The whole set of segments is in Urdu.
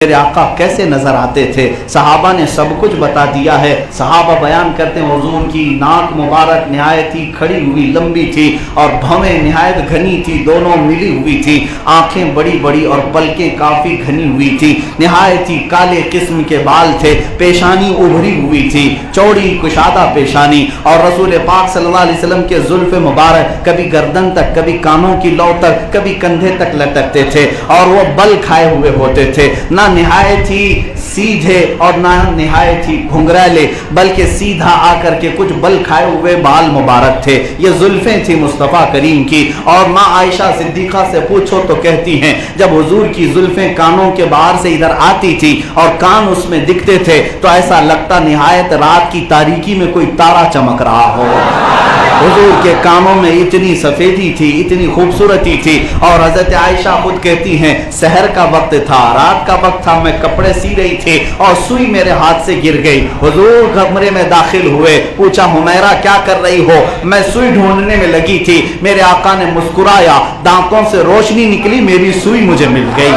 میرے آقا کیسے نظر آتے تھے؟ صحابہ نے سب کچھ بتا دیا ہے۔ صحابہ بیان کرتے ہیں حضور کی ناک مبارک نہایت ہی کھڑی ہوئی لمبی تھی اور بھویں نہایت گھنی تھی، دونوں ملی ہوئی تھی، آنکھیں بڑی بڑی اور پلکیں کافی گھنی ہوئی تھی، نہایت ہی کالے قسم کے بال تھے، پیشانی ابھری ہوئی تھی، چوڑی کشادہ پیشانی، اور رسول پاک صلی اللہ علیہ وسلم کے زلف مبارک کبھی گردن تک، کبھی کانوں کی لو تک، کبھی کندھے تک لٹکتے تھے، اور وہ بل کھائے ہوئے ہوتے تھے، نہ نہایت ہی سیدھے اور نہ نہایت ہی گھنگریلے، بلکہ سیدھا آ کر کے کچھ بل کھائے ہوئے بال مبارک تھے۔ یہ زلفیں تھی مصطفیٰ کریم کی، اور ماں عائشہ صدیقہ سے پوچھو تو کہتی ہیں جب حضور کی زلفیں کانوں کے باہر سے ادھر آتی تھی اور کان اس میں دکھتے تھے تو ایسا لگتا نہایت رات کی تاریکی میں کوئی تارا چمک رہا ہو۔ حضور کے کانوں میں اتنی سفیدی تھی، اتنی خوبصورتی تھی، اور حضرت عائشہ خود کہتی ہیں سحر کا وقت تھا، رات کا وقت تھا، میں کپڑے سی رہی تھی اور سوئی میرے ہاتھ سے گر گئی، حضور کمرے میں داخل ہوئے، پوچھا حمیرہ کیا کر رہی ہو؟ میں سوئی ڈھونڈنے میں لگی تھی، میرے آقا نے مسکرایا، دانتوں سے روشنی نکلی، میری سوئی مجھے مل گئی۔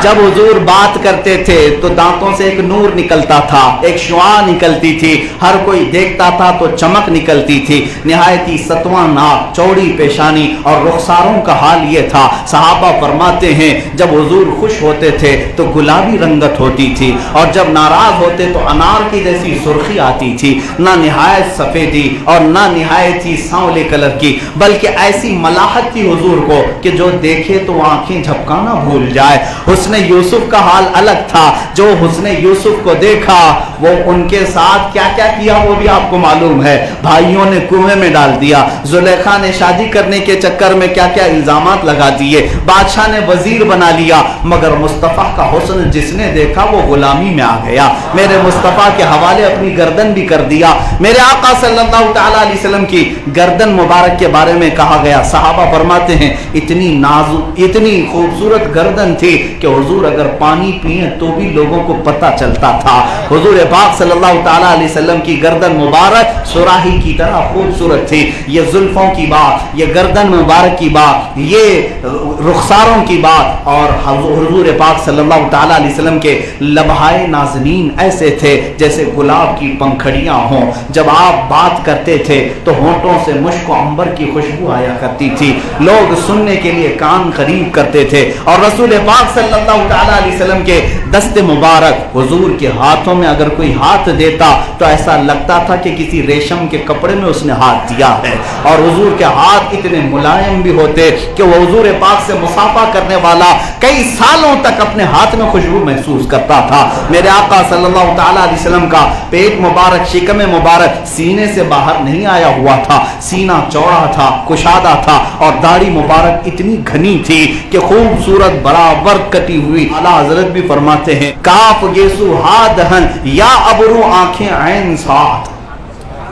جب حضور بات کرتے تھے تو دانتوں سے ایک نور نکلتا تھا، ایک شعاع نکلتی تھی، ہر کوئی دیکھتا تھا تو چمک نکلتی تھی، نہایت ہی ستواں ناک، چوڑی پیشانی، اور رخساروں کا حال یہ تھا۔ صحابہ فرماتے ہیں جب حضور خوش ہوتے تھے تو گلابی رنگت ہوتی تھی، اور جب ناراض ہوتے تو انار کی جیسی سرخی آتی تھی، نہ نہایت سفیدی اور نہ نہایت ہی سانولے کلر کی، بلکہ ایسی ملاحت تھی حضور کو کہ جو دیکھے تو آنکھیں جھپکانا بھول جائے۔ حسن یوسف کا حال الگ تھا، جو حسن یوسف کو دیکھا وہ ان کے ساتھ کیا کیا کیا وہ بھی آپ کو معلوم ہے، بھائیوں نے کنویں میں ڈال دیا، زلیخا نے شادی کرنے کے چکر میں کیا کیا الزامات لگا دیے، بادشاہ نے وزیر بنا لیا، مگر مصطفیٰ کا حسن جس نے دیکھا وہ غلامی میں آ گیا، میرے مصطفیٰ کے حوالے اپنی گردن بھی کر دیا۔ میرے آقا صلی اللہ تعالیٰ علیہ وسلم کی گردن مبارک کے بارے میں کہا گیا، صحابہ فرماتے ہیں اتنی نازک اتنی خوبصورت گردن تھی کہ حضور اگر پانی پئیں تو بھی لوگوں کو پتہ چلتا تھا۔ حضور پاک صلی اللہ تعالیٰ علیہ وسلم کی گردن مبارک سراہی کی طرح خوبصورت تھی۔ یہ زلفوں کی بات، یہ گردن مبارک کی بات، یہ رخساروں کی بات، اور حضور پاک صلی اللہ تعالیٰ علیہ وسلم کے لبہائے نازنین ایسے تھے جیسے گلاب کی پنکھڑیاں ہوں، جب آپ بات کرتے تھے تو ہونٹوں سے مشک و عنبر کی خوشبو آیا کرتی تھی، لوگ سننے کے لیے کان قریب کرتے تھے، اور رسول پاک صلی اللہ تعالیٰ علیہ وسلم کے دست مبارک حضور کے ہاتھوں میں اگر کوئی ہاتھ دیتا تو ایسا لگتا تھا کہ کسی ریشم کے کپڑے میں اس نے ہاتھ دیا ہے، اور حضور کے ہاتھ اتنے ملائم بھی ہوتے کہ وہ حضور پاک سے مصافحہ کرنے والا کئی سالوں تک اپنے ہاتھ میں خوشبو محسوس کرتا تھا۔ میرے آقا صلی اللہ تعالیٰ علیہ وسلم کا پیٹ مبارک، شکم مبارک سینے سے باہر نہیں آیا ہوا تھا، سینہ چوڑا تھا، کشادہ تھا، اور داڑھی مبارک اتنی گھنی تھی کہ خوبصورت برابر کٹی ہوئی۔ اعلیٰ حضرت بھی فرماتے ہیں کاف گیسو ہا دہن یا ابرو آنکھیں عین صاد۔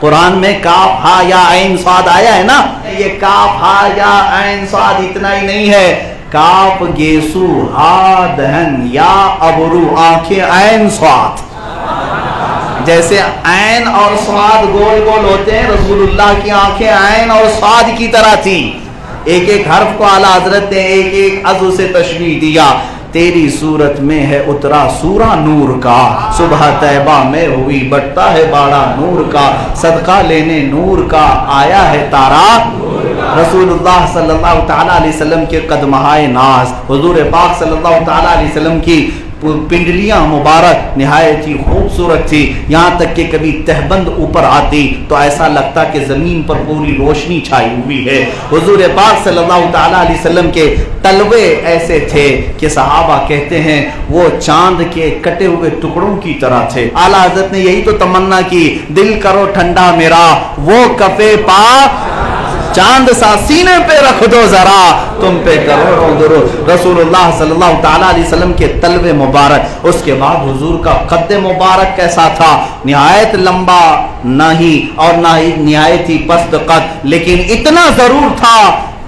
قرآن میں کاف ہا یا عین صاد آیا ہے نا، یہ کاف ہا یا عین صاد اتنا ہی نہیں ہے، کاف گیسو ہا دہن یا ابرو آنکھیں عین صاد۔ جیسے عین اور صاد گول گول ہوتے ہیں، رسول اللہ کی آنکھیں عین اور صاد کی طرح تھی، ایک ایک حرف کو اعلیٰ حضرت نے ایک ایک عضو سے تشبیہ دیا۔ تیری صورت میں ہے اترا سورہ نور کا، صبح طیبہ میں ہوئی بٹتا ہے باڑا نور کا، صدقہ لینے نور کا آیا ہے تارا۔ رسول اللہ صلی اللہ تعالیٰ علیہ وسلم کے قدمہائے ناز، حضور پاک صلی اللہ تعالیٰ علیہ وسلم کی پنڈلیاں مبارک نہایت ہی خوبصورت تھی، یہاں تک کہ کبھی تہبند اوپر آتی تو ایسا لگتا کہ زمین پر پوری روشنی چھائی ہوئی ہے۔ حضور پاک صلی اللہ تعالیٰ علیہ وسلم کے تلوے ایسے تھے کہ صحابہ کہتے ہیں وہ چاند کے کٹے ہوئے ٹکڑوں کی طرح تھے۔ اعلیٰ حضرت نے یہی تو تمنا کی، دل کرو ٹھنڈا میرا وہ کفے پا چاند سا سینے پہ رکھ دو ذرا تم پہ کروڑوں درود۔ رسول اللہ صلی اللہ تعالیٰ علیہ وسلم کے تلوے مبارک، اس کے بعد حضور کا قد مبارک کیسا تھا، نہایت لمبا نہ ہی اور نہ ہی نہایت ہی پست قد، لیکن اتنا ضرور تھا